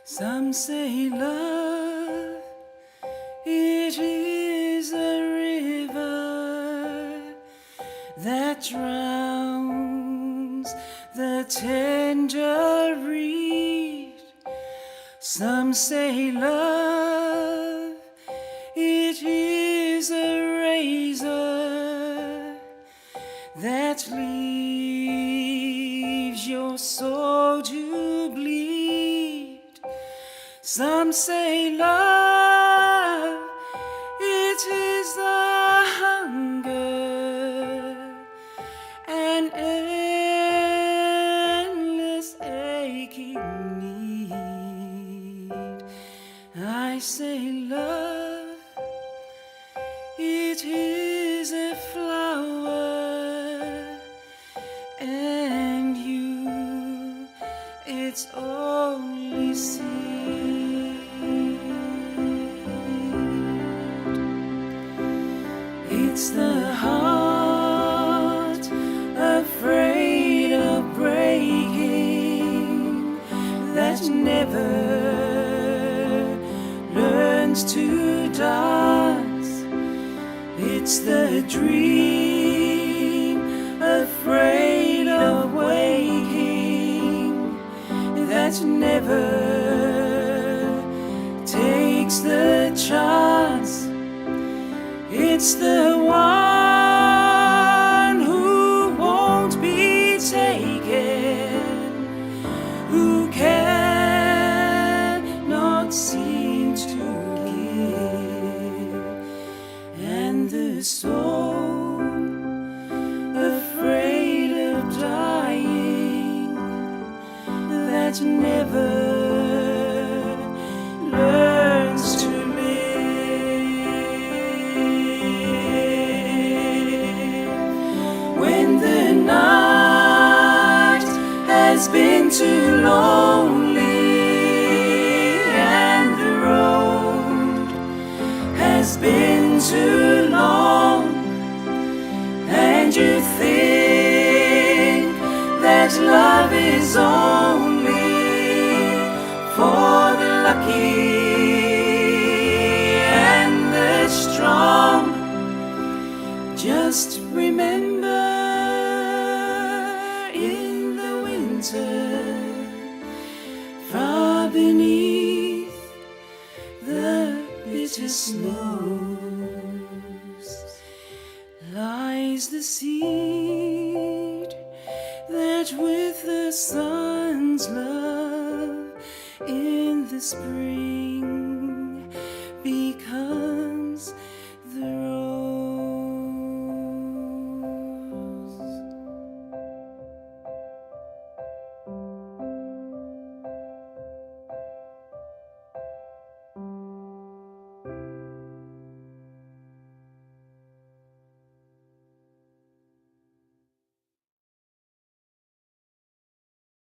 Some say love, it is a river that drowns the tender reed. Some say love, it is a razor that leaves your soul to bleed. Some say love, it is the hunger and endless aching need. I say love, it is a flower, and you, its only seed. It's the heart afraid of breaking that never learns to dance. It's the dream afraid of waking that never takes the chance. It's the one who won't be taken, who cannot seem to give, and the soul afraid of dying that never learns to when the night has been too lonely and the road has been too long, and you think that love is only for the lucky and the strong, just remember, in the winter, far beneath the bitter snows, lies the seed that with the sun's love in the spring